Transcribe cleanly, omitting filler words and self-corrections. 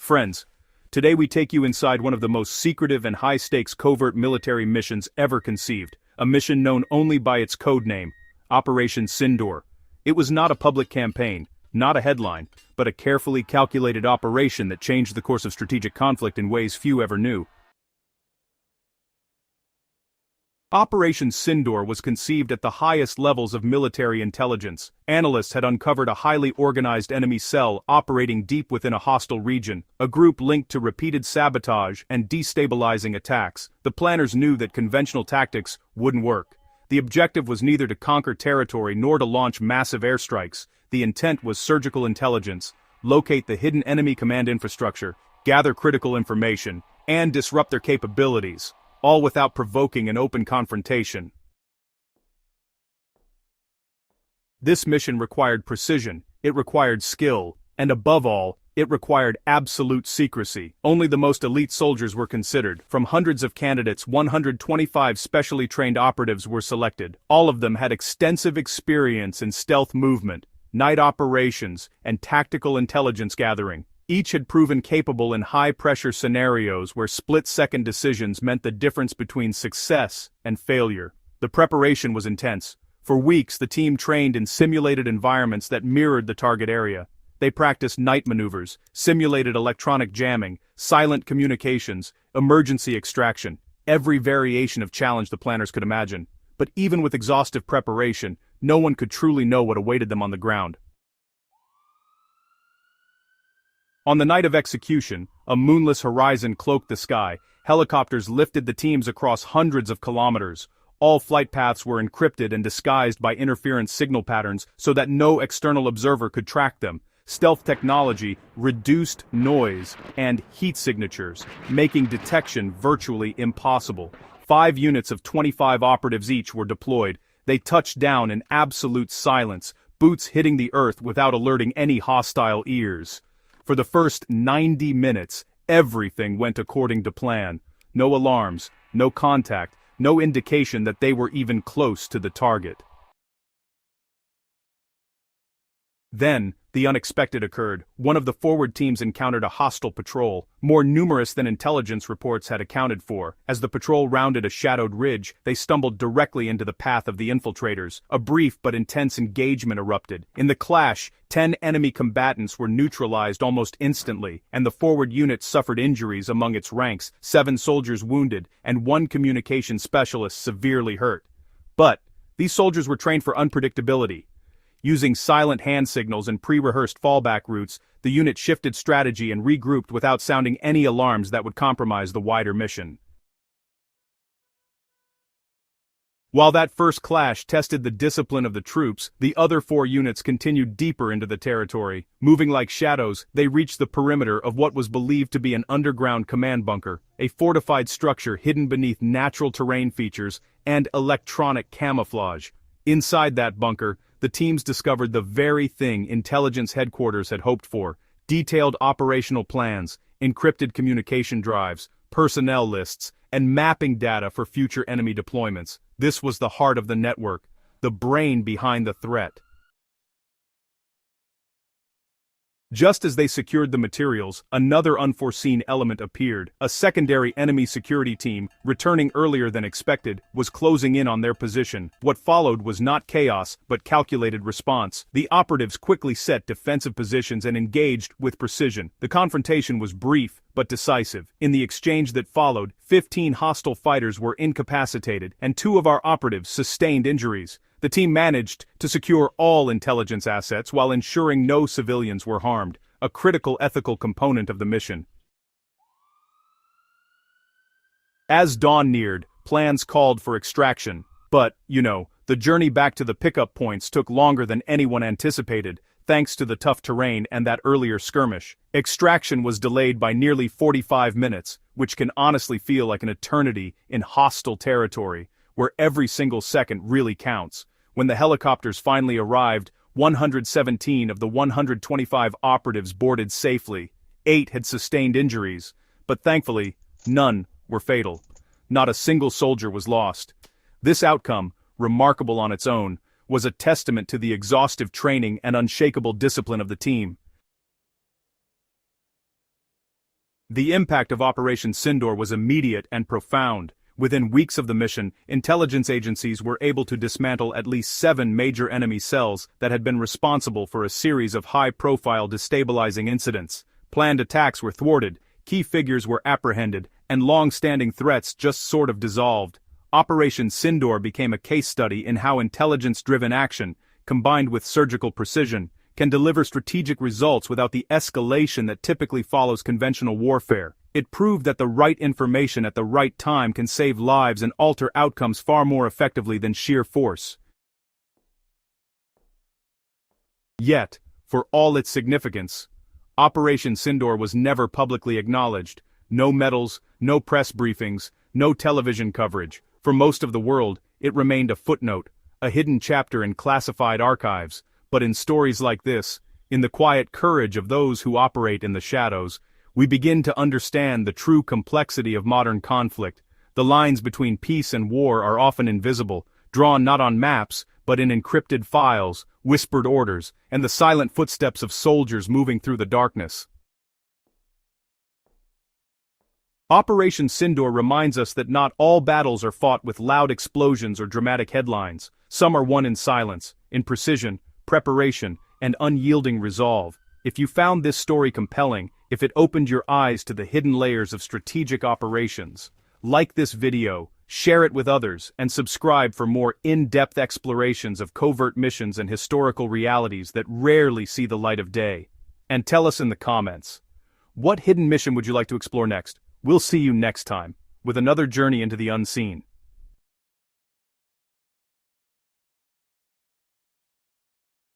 Friends, today we take you inside one of the most secretive and high-stakes covert military missions ever conceived, a mission known only by its code name, Operation Sindoor. It was not a public campaign, not a headline, but a carefully calculated operation that changed the course of strategic conflict in ways few ever knew. Operation Sindoor was conceived at the highest levels of military intelligence. Analysts had uncovered a highly organized enemy cell operating deep within a hostile region, a group linked to repeated sabotage and destabilizing attacks. The planners knew that conventional tactics wouldn't work. The objective was neither to conquer territory nor to launch massive airstrikes. The intent was surgical intelligence, locate the hidden enemy command infrastructure, gather critical information, and disrupt their capabilities, all without provoking an open confrontation. This mission required precision, it required skill, and above all, it required absolute secrecy. Only the most elite soldiers were considered. From hundreds of candidates, 125 specially trained operatives were selected. All of them had extensive experience in stealth movement, night operations, and tactical intelligence gathering. Each had proven capable in high-pressure scenarios where split-second decisions meant the difference between success and failure. The preparation was intense. For weeks, the team trained in simulated environments that mirrored the target area. They practiced night maneuvers, simulated electronic jamming, silent communications, emergency extraction, every variation of challenge the planners could imagine. But even with exhaustive preparation, no one could truly know what awaited them on the ground. On the night of execution, a moonless horizon cloaked the sky. Helicopters lifted the teams across hundreds of kilometers. All flight paths were encrypted and disguised by interference signal patterns so that no external observer could track them. Stealth technology reduced noise and heat signatures, making detection virtually impossible. 5 units of 25 operatives each were deployed. They touched down in absolute silence, boots hitting the earth without alerting any hostile ears. For the first 90 minutes, everything went according to plan. No alarms, no contact, no indication that they were even close to the target. Then, the unexpected occurred. One of the forward teams encountered a hostile patrol, more numerous than intelligence reports had accounted for. As the patrol rounded a shadowed ridge, they stumbled directly into the path of the infiltrators. A brief but intense engagement erupted. In the clash, 10 enemy combatants were neutralized almost instantly, and the forward unit suffered injuries among its ranks, 7 soldiers wounded, and 1 communication specialist severely hurt. But these soldiers were trained for unpredictability. Using silent hand signals and pre-rehearsed fallback routes, the unit shifted strategy and regrouped without sounding any alarms that would compromise the wider mission. While that first clash tested the discipline of the troops, the other 4 units continued deeper into the territory. Moving like shadows, they reached the perimeter of what was believed to be an underground command bunker, a fortified structure hidden beneath natural terrain features and electronic camouflage. Inside that bunker, the teams discovered the very thing intelligence headquarters had hoped for: detailed operational plans, encrypted communication drives, personnel lists, and mapping data for future enemy deployments. This was the heart of the network, the brain behind the threat. Just as they secured the materials, another unforeseen element appeared. A secondary enemy security team, returning earlier than expected, was closing in on their position. What followed was not chaos, but calculated response. The operatives quickly set defensive positions and engaged with precision. The confrontation was brief, but decisive. In the exchange that followed, 15 hostile fighters were incapacitated, and 2 of our operatives sustained injuries. The team managed to secure all intelligence assets while ensuring no civilians were harmed, a critical ethical component of the mission. As dawn neared, plans called for extraction. But, the journey back to the pickup points took longer than anyone anticipated, thanks to the tough terrain and that earlier skirmish. Extraction was delayed by nearly 45 minutes, which can honestly feel like an eternity in hostile territory, where every single second really counts. When the helicopters finally arrived, 117 of the 125 operatives boarded safely. 8 had sustained injuries, but thankfully, none were fatal. Not a single soldier was lost. This outcome, remarkable on its own, was a testament to the exhaustive training and unshakable discipline of the team. The impact of Operation Sindoor was immediate and profound. Within weeks of the mission, intelligence agencies were able to dismantle at least 7 major enemy cells that had been responsible for a series of high-profile destabilizing incidents. Planned attacks were thwarted, key figures were apprehended, and long-standing threats just sort of dissolved. Operation Sindoor became a case study in how intelligence-driven action, combined with surgical precision, can deliver strategic results without the escalation that typically follows conventional warfare. It proved that the right information at the right time can save lives and alter outcomes far more effectively than sheer force. Yet, for all its significance, Operation Sindoor was never publicly acknowledged. No medals, no press briefings, no television coverage. For most of the world, it remained a footnote, a hidden chapter in classified archives. But in stories like this, in the quiet courage of those who operate in the shadows, we begin to understand the true complexity of modern conflict. The lines between peace and war are often invisible, drawn not on maps, but in encrypted files, whispered orders, and the silent footsteps of soldiers moving through the darkness. Operation Sindoor reminds us that not all battles are fought with loud explosions or dramatic headlines. Some are won in silence, in precision, preparation, and unyielding resolve. If you found this story compelling, if it opened your eyes to the hidden layers of strategic operations, like this video, share it with others, and subscribe for more in-depth explorations of covert missions and historical realities that rarely see the light of day. And tell us in the comments, what hidden mission would you like to explore next? We'll see you next time, with another journey into the unseen.